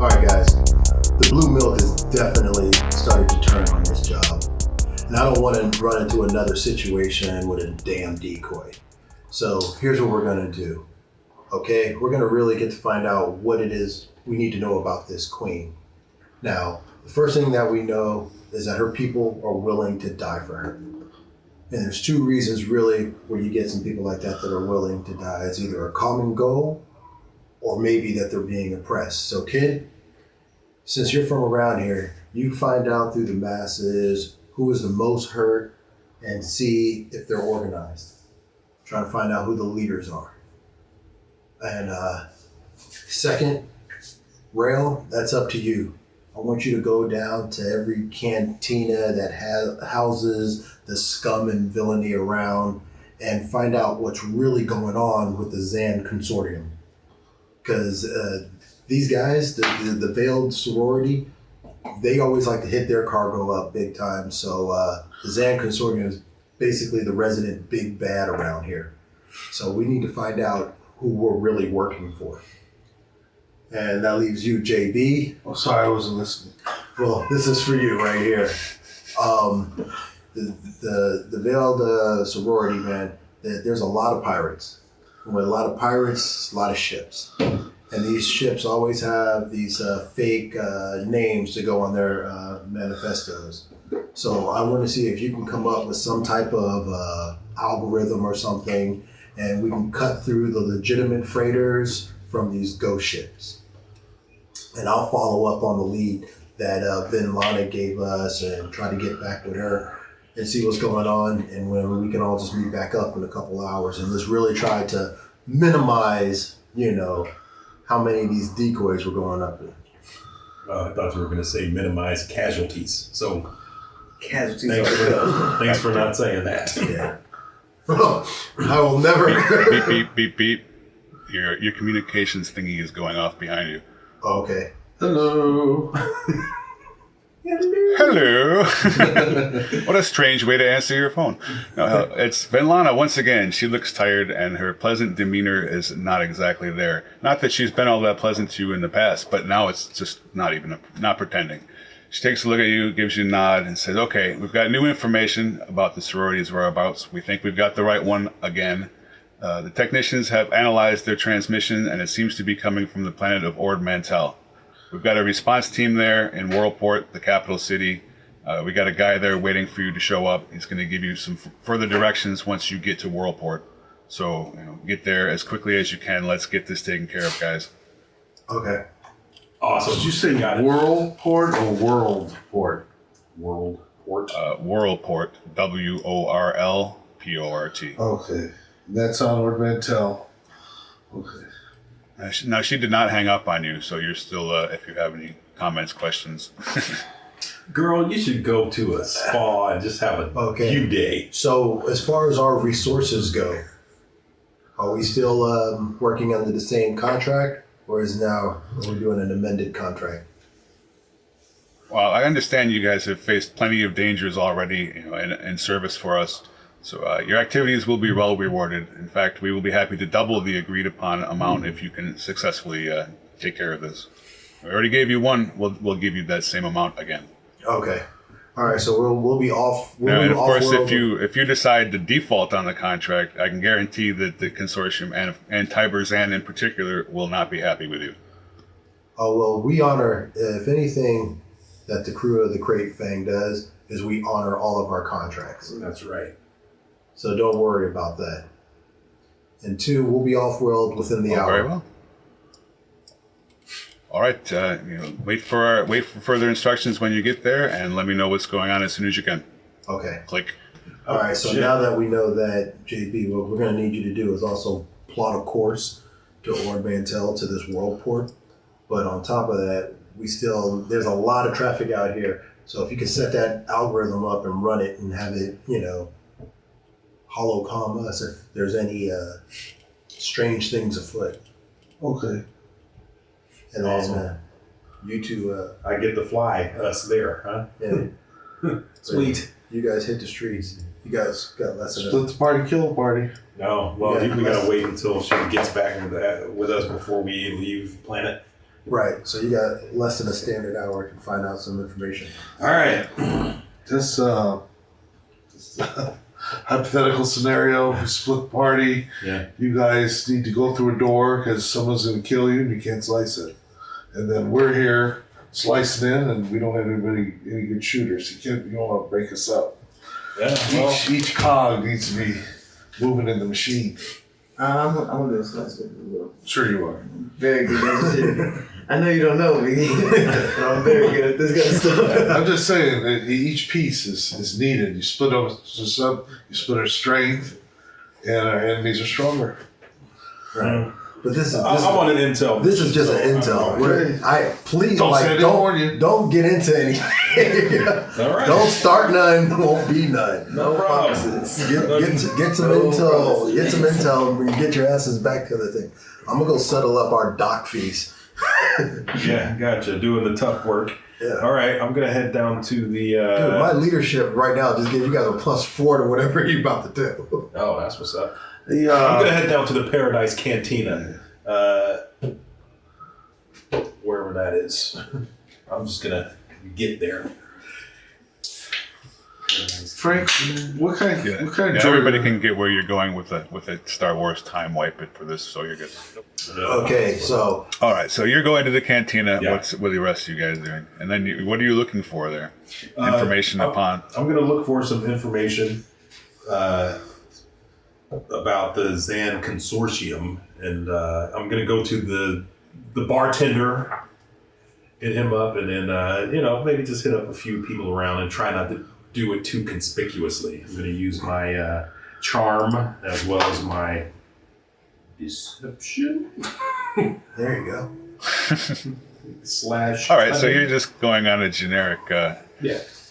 Alright guys, the blue milk is definitely starting to turn on this job. And I don't want to run into another situation with a damn decoy. So here's what we're going to do. Okay, we're going to really get to find out what it is we need to know about this queen. Now, the first thing that we know is that her people are willing to die for her. And there's two reasons really where you get some people like that are willing to die. It's either a common goal or maybe that they're being oppressed. So kid, since you're from around here, you find out through the masses who is the most hurt and see if they're organized. Trying to find out who the leaders are. And second, Rail, that's up to you. I want you to go down to every cantina that houses the scum and villainy around and find out what's really going on with the Zan Consortium. Because these guys, the veiled sorority, they always like to hit their cargo up big time. So the Zan Consortium is basically the resident big bad around here. So we need to find out who we're really working for. And that leaves you, JB. Oh, sorry, I wasn't listening. Well, this is for you right here. The veiled sorority, man, there's a lot of pirates. And with a lot of pirates, a lot of ships. And these ships always have these fake names to go on their manifestos. So I want to see if you can come up with some type of algorithm or something, and we can cut through the legitimate freighters from these ghost ships. And I'll follow up on the lead that Vin Lana gave us and try to get back with her and see what's going on, and when we can all just meet back up in a couple hours and let's really try to minimize, how many of these decoys we're going up with. I thought you were going to say minimize casualties. So Casualties. thanks for not saying that. Yeah. I will never. Beep, beep, beep, beep. Your communications thingy is going off behind you. Okay. Hello. Hello. What a strange way to answer your phone. No, it's Venlana once again. She looks tired and her pleasant demeanor is not exactly there. Not that she's been all that pleasant to you in the past, but now it's just not pretending. She takes a look at you, gives you a nod, and says, okay, we've got new information about the sorority's whereabouts. We think we've got the right one again. The technicians have analyzed their transmission, and it seems to be coming from the planet of Ord Mantell. We've got a response team there in Worldport, the capital city. We got a guy there waiting for you to show up. He's going to give you some further directions once you get to Worldport. So, get there as quickly as you can. Let's get this taken care of, guys. Okay. Awesome. Did you say Worldport or Worldport? Worldport. Worldport, WORLPORT. Okay. That's on Ord Mantell. Okay. Now, she did not hang up on you, so you're still, if you have any comments, questions. Girl, you should go to a spa and just have a view day. So as far as our resources go, are we still working under the same contract, or are we doing an amended contract? Well, I understand you guys have faced plenty of dangers already, in service for us. So your activities will be well rewarded. In fact, we will be happy to double the agreed upon amount if you can successfully take care of this. We already gave you one. We'll give you that same amount again. Okay. All right. So we'll be off. And of course, if you decide to default on the contract, I can guarantee that the consortium and Tiber Zan in particular will not be happy with you. Oh well, we honor, if anything, that the crew of the Crate Fang does is we honor all of our contracts. That's right. So don't worry about that. And two, we'll be off-world within the hour. Very well. All right. Wait for further instructions when you get there, and let me know what's going on as soon as you can. Okay. Click. All right. So now that we know that, JB, what we're going to need you to do is also plot a course to Ord Mantell to this Worldport. But on top of that, there's a lot of traffic out here. So if you can set that algorithm up and run it and have it, holocom us if there's any strange things afoot. Okay. And also, you two... I get to fly us there, huh? Yeah. Sweet. You guys hit the streets. You guys got less than Split the party, kill the party. No, well, we gotta wait until she gets back with us before we leave the planet. Right. So you got less than a standard hour to find out some information. All right. This hypothetical scenario, we split party. Yeah. You guys need to go through a door because someone's going to kill you and you can't slice it. And then we're here slicing in and we don't have any good shooters. You don't want to break us up. Yeah. Well, Each cog needs to be moving in the machine. I'm gonna do this. Sure you are. Very good. I know you don't know me, but I'm very good at this kind of stuff. I'm just saying that each piece is needed. You split us up, you split our strength, and our enemies are stronger. Right. But this is I'm on an intel. This is just an intel. Please Don't say I didn't warn you. Don't get into anything. All right. Don't start none. Won't be none. No problem. Get some intel. Get some intel when you get your asses back to the thing. I'm gonna go settle up our dock fees. Yeah, gotcha. Doing the tough work. Yeah. All right, I'm gonna head down to the. Dude, my leadership right now just gave you guys a +4 to whatever you're about to do. Oh, that's what's up. The, I'm gonna head down to the Paradise Cantina, wherever that is. I'm just gonna get there. Frank, what kind of Yeah, everybody can get where you're going with the Star Wars time wipe it for this, so you're good. Okay, so All right, so you're going to the cantina. Yeah. What are the rest of you guys doing? And then what are you looking for there? Information upon. I'm gonna look for some information about the Zan Consortium, and I'm gonna go to the bartender, hit him up, and then maybe just hit up a few people around and try not to do it too conspicuously. I'm gonna use my charm as well as my deception there you go. slash. All right, so you're just going on a generic Yeah.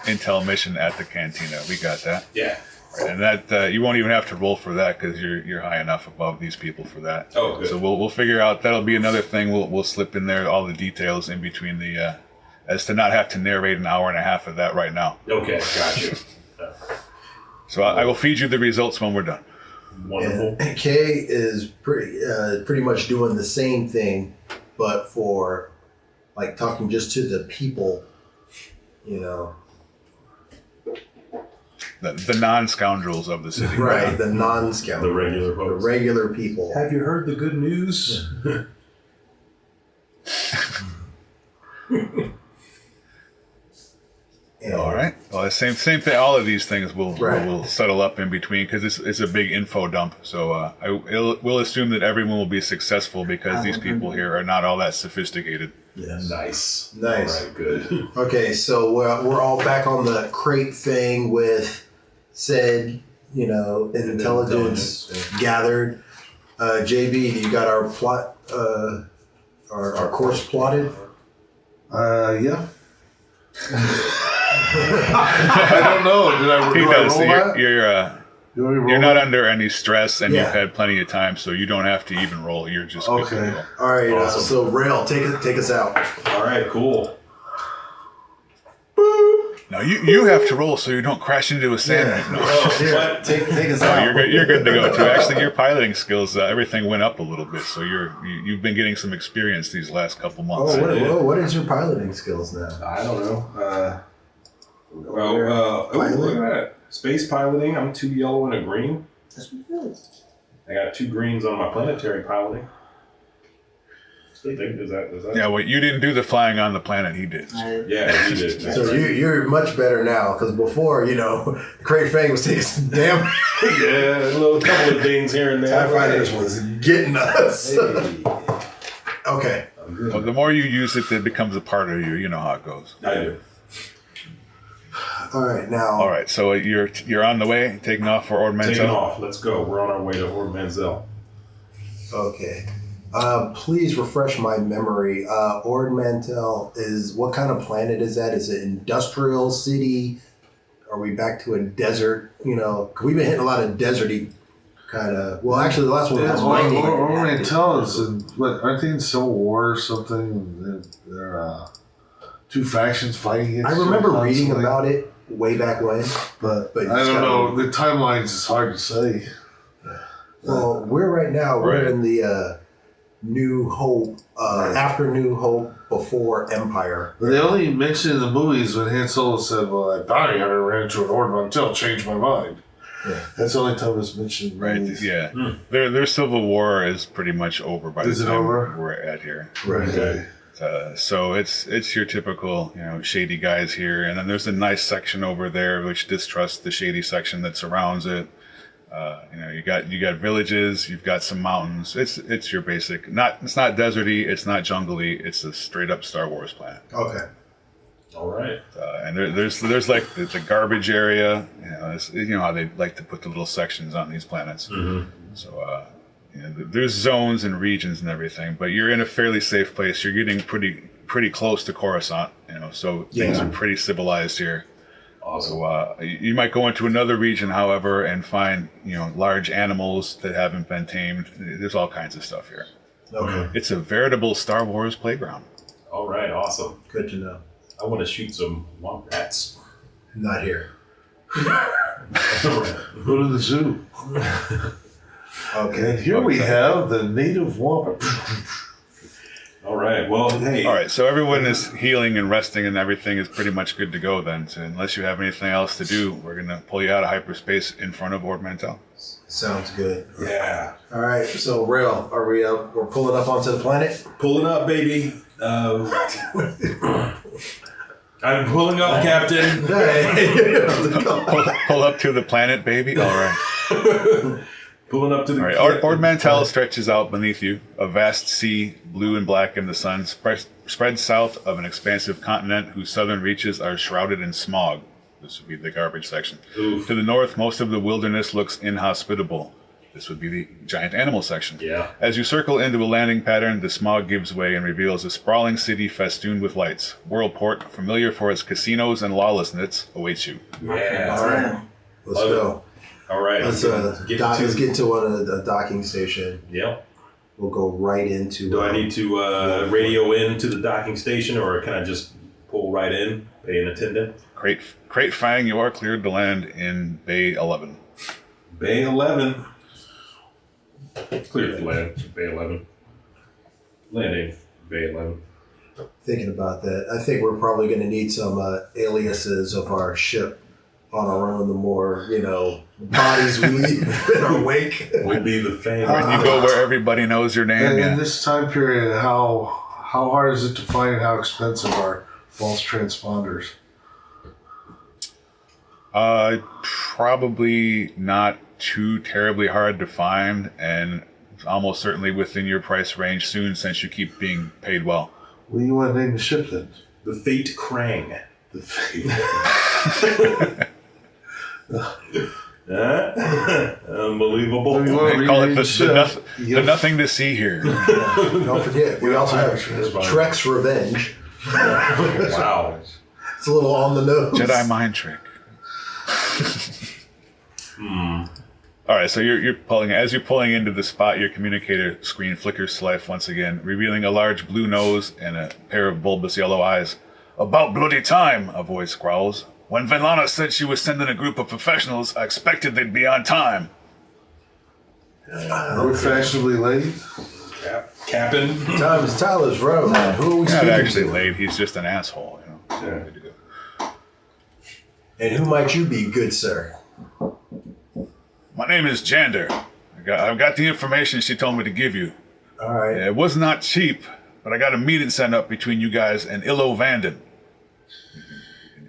intel mission at the cantina. We got that. Yeah. Right, and that you won't even have to roll for that because you're high enough above these people for that. Oh, good. So we'll figure out. That'll be another thing. We'll slip in there all the details in between the as to not have to narrate an hour and a half of that right now. Okay, gotcha. So I will feed you the results when we're done. Wonderful. And Kay is pretty much doing the same thing, but for like talking just to the people, The non-scoundrels of the city. right? The non-scoundrels, The regular the folks. regular people. Have you heard the good news? And- All right. Well, the same thing. All of these things will Right. settle up in between because it's a big info dump. So we'll assume that everyone will be successful because these people here are not all that sophisticated. Yes. Nice. Nice. All right, good. Okay, so we're all back on the crate thing with said, intelligence gathered. JB, you got our plot, our course plotted? Yeah. I don't know. Did I He do I does. roll that? You're not under any stress, and Yeah. you've had plenty of time, so you don't have to even roll. You're just good to Okay. go. All right, Awesome. so Rail, take us out. All right, cool. Now you have to roll so you don't crash into a sand. No. Here, take us No, out. you're good to go too. Actually, your piloting skills, everything went up a little bit, so you've been getting some experience these last couple months. What is your piloting skills now? I don't know. Pilot? Look at that. Space piloting. I'm 2 yellow and a green. I got 2 greens on my planetary piloting. Is that? Yeah, well, you didn't do the flying on the planet. He did. Yeah, you did. So you're much better now, because before, Craig Fang was taking some damn Yeah, a little couple of things here and there. TIE Fighters was getting us. Hey, Okay. I'm good. Well, the more you use it, it becomes a part of you. You know how it goes. I do. All right, now. All right, so you're on the way, taking off for Ord Taking Mantel. off. Let's go. We're on our way to Ord Manzel. Okay. Please refresh my memory. Ord Mantell what kind of planet is that? Is it industrial city? Are we back to a desert? 'Cause we've been hitting a lot of deserty kind of. Well, actually, the last one was mining. Oriental is aren't they in Civil War or something? They're 2 factions fighting against I remember each other reading constantly. about it way back when, but I don't know. The timelines is hard to say. Well, we're Right. in the New Hope, after New Hope, before Empire. But they only mentioned in the movies when Han Solo said, "Well, I bounty hunter ran into an order until changed my mind." Yeah. That's the only time it's mentioned. In the Right. movies. Yeah. Their Civil War is pretty much over by Is the it time over? we're at here. Right. Okay. So it's your typical shady guys here, and then there's a nice section over there which distrusts the shady section that surrounds it. You got villages, you've got some mountains. It's your basic. It's not deserty, it's not jungly. It's a straight up Star Wars planet. Okay. All right. And there's like the garbage area. You know how they like to put the little sections on these planets. Mm-hmm. So there's zones and regions and everything, but you're in a fairly safe place. You're getting pretty close to Coruscant. So things are pretty civilized here. Awesome. So you might go into another region, however, and find large animals that haven't been tamed. There's all kinds of stuff here. Okay. It's a veritable Star Wars playground. All right. Awesome. Good to know. I want to shoot some wombats. Not here. Go to the zoo. Okay. And here we have the native wombat. All right. Well, hey. All right, so everyone is healing and resting, and everything is pretty much good to go then. So unless you have anything else to do, we're gonna pull you out of hyperspace in front of Ord Mantell. Sounds good. Yeah. All right. So, Rail, are we up? We're pulling up onto the planet? Pulling up, baby. I'm pulling up, Captain. Pull up to the planet, baby. All right. Pulling up to the. All right. Ord Mantell stretches out beneath you, a vast sea, blue and black in the sun, spread south of an expansive continent whose southern reaches are shrouded in smog. This would be the garbage section. Oof. To the north, most of the wilderness looks inhospitable. This would be the giant animal section. Yeah. As you circle into a landing pattern, the smog gives way and reveals a sprawling city festooned with lights. Worldport, familiar for its casinos and lawlessness, awaits you. Yeah. All right. Let's Love go. All right. Let's get get to one of the docking station. Yep. We'll go right into. Do I need to radio in to the docking station, or can I just pull right in, pay an attendant? Crate Fang, you are cleared to land in Bay 11. Bay 11. Clear to land. Bay 11. Landing. Bay 11. Thinking about that, I think we're probably going to need some aliases of our ship on our own. The more bodies we leave in our wake. Would be the Fang. When you go where everybody knows your name, And yeah. in this time period, how hard is it to find? How expensive are false transponders? Probably not too terribly hard to find, and almost certainly within your price range soon, since you keep being paid well. What do you want to name the ship then? The Fate Krang. The Fate. Unbelievable. What do you want to They call it rename the ship? the nothing to see here. Don't forget, we also have That's fine. Trek's Revenge. Wow. It's a little on the nose. Jedi mind trick. All right, so you're pulling. As you're pulling into the spot, your communicator screen flickers to life once again, revealing a large blue nose and a pair of bulbous yellow eyes. "About bloody time," a voice growls. "When Venlana said she was sending a group of professionals, I expected they'd be on time." We're fashionably late. Captain. Time is Tyler's Road. Who are we Not speaking actually to? late. He's just an asshole. Yeah. Good to go. And who might you be, good sir? My name is Jander. I've got the information she told me to give you. All right. It was not cheap, but I got a meeting set up between you guys and Illo Vanden.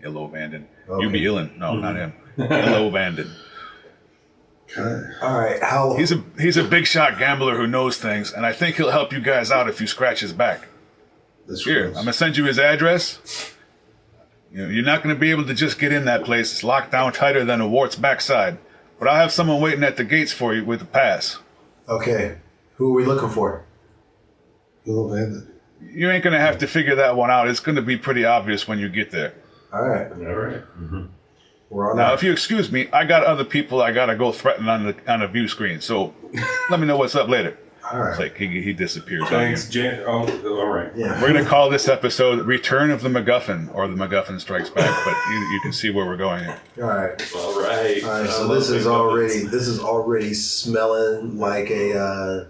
Illo Vanden. You be Illin. No, not him. Illo Vanden. All right. How? He's a big shot gambler who knows things, and I think he'll help you guys out if you scratch his back. Here, I'm gonna send you his address. You're not gonna be able to just get in that place. It's locked down tighter than a wart's backside. But I'll have someone waiting at the gates for you with a pass. Okay. Who are we looking for? Little Bandit. You ain't gonna have to figure that one out. It's gonna be pretty obvious when you get there. All right. All right. Mm-hmm. We're on Now, that. if you excuse me, I got other people I gotta go threaten on the view screen. So let me know what's up later. All right. It's like he disappears. Thanks, Jan. Oh, all right. Yeah. We're gonna call this episode "Return of the MacGuffin" or "The MacGuffin Strikes Back," but you can see where we're going here. All right. All right. All right. I So love this is McGuffins. already smelling like a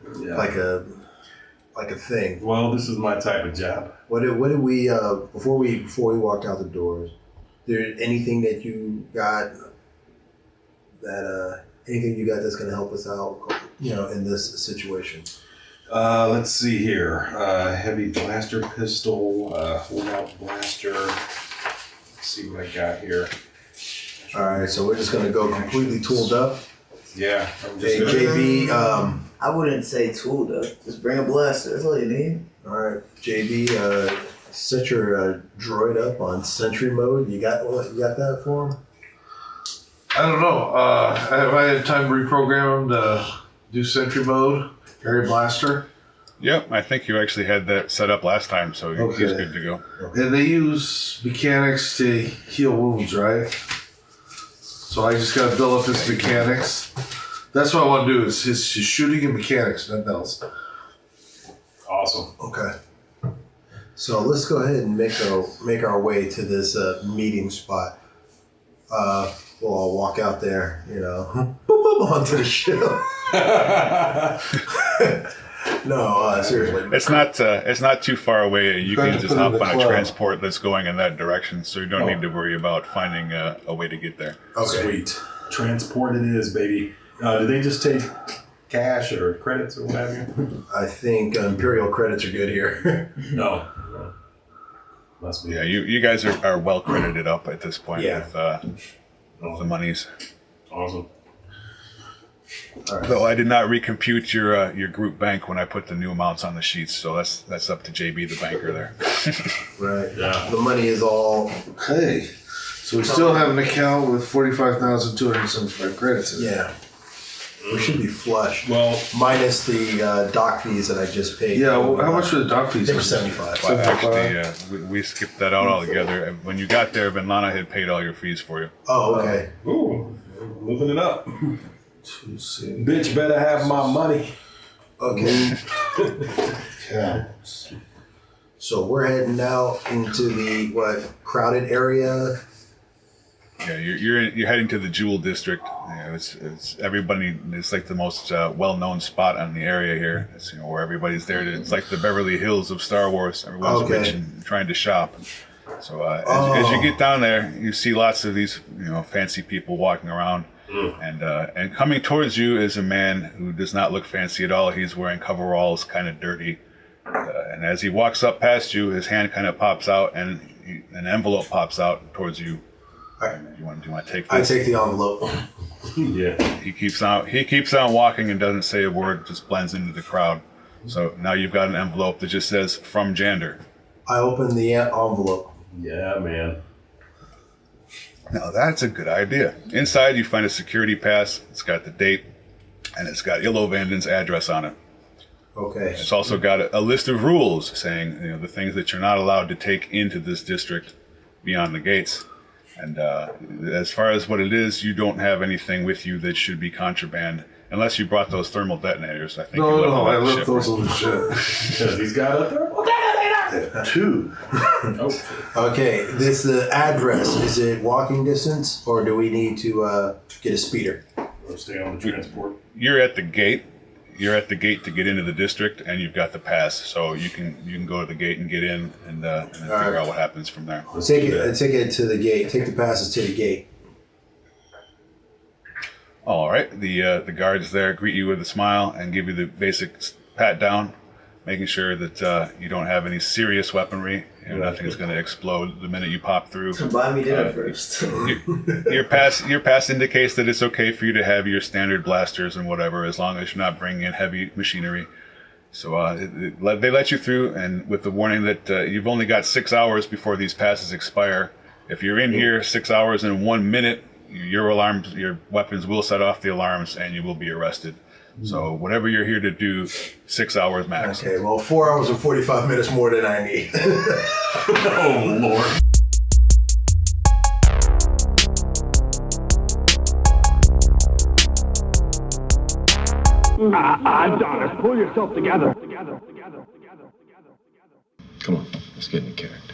like a thing. Well, this is my type of job. What did we before we walked out the doors? There anything that you got that's going to help us out, in this situation? Let's see here. Heavy blaster pistol, holdout blaster. Let's see what I got here. All right, so we're just going to go completely tooled up. Yeah, I'm Hey, just gonna... JB. I wouldn't say tooled up. Just bring a blaster. That's all you need. All right, JB. Set your droid up on sentry mode. You got that for him? I don't know. Have I had time to reprogram him to do sentry mode, area blaster? Yep, I think you actually had that set up last time, so he's good to go. And they use mechanics to heal wounds, right? So I just got to build up his mechanics. That's what I want to do is his shooting and mechanics, nothing else. Awesome. Okay. So let's go ahead and make our way to this meeting spot. We'll all walk out there, boop, boop, onto the ship. No, seriously. It's not too far away. You Trying can to just put it hop in the on a club. transport that's going in that direction, so you don't need to worry about finding a way to get there. Okay. Sweet. Transport it is, baby. Do they just take cash or credits or what have you? I think Imperial credits are good here. No. Must be. Yeah, you guys are well credited up at this point Yeah. with the monies. Awesome. All right. Though I did not recompute your group bank when I put the new amounts on the sheets, so that's up to JB the banker there. Right. Yeah. The money is all. Okay. So we still have an account with 45,275 credits in it. Yeah. We should be flush. Well, Minus the dock fees that I just paid. Yeah, well, how much were the dock fees? They were 75. Well, actually, we skipped that out altogether. When you got there, Venlana had paid all your fees for you. Oh, okay. ooh, moving it up. 260 Bitch better have my money. Okay. counts. So we're heading out into the crowded area. Yeah, you're heading to the Jewel District. It's everybody. It's like the most well-known spot on the area here. It's where everybody's there. It's like the Beverly Hills of Star Wars. Everyone's rich and trying to shop. So as you get down there, you see lots of these fancy people walking around, and coming towards you is a man who does not look fancy at all. He's wearing coveralls, kind of dirty, and as he walks up past you, his hand kind of pops out, and an envelope pops out towards you. Do you want to take I this? take the envelope. Yeah. He keeps on walking and doesn't say a word, just blends into the crowd. So now you've got an envelope that just says "From Jander." I open the envelope. Yeah, man. Now that's a good idea. Inside you find a security pass. It's got the date, and it's got Illo Vanden's address on it. Okay. It's also got a list of rules saying the things that you're not allowed to take into this district beyond the gates. And as far as what it is, you don't have anything with you that should be contraband, unless you brought those thermal detonators. I think. No, I left ship, those right? on the ship. Because he's got a thermal detonator. 2. Oh. Okay. The address, is it walking distance, or do we need to get a speeder? Or stay on the transport. You're at the gate. You're at the gate to get into the district, and you've got the pass, so you can go to the gate and get in, and then figure out what happens from there. Take it to the gate. Take the passes to the gate. All right, the guards there greet you with a smile and give you the basic pat down, making sure that you don't have any serious weaponry. Nothing's going to explode the minute you pop through. Buy me dinner first. Your pass indicates that it's okay for you to have your standard blasters and whatever, as long as you're not bringing in heavy machinery. So they let you through, and with the warning that you've only got 6 hours before these passes expire. If you're in here 6 hours and 1 minute, your weapons will set off the alarms, and you will be arrested. So whatever you're here to do, 6 hours max. Okay. Well, 4 hours and 45 minutes more than I need. Oh, Lord. Adonis, pull yourself together. Come on, let's get into character.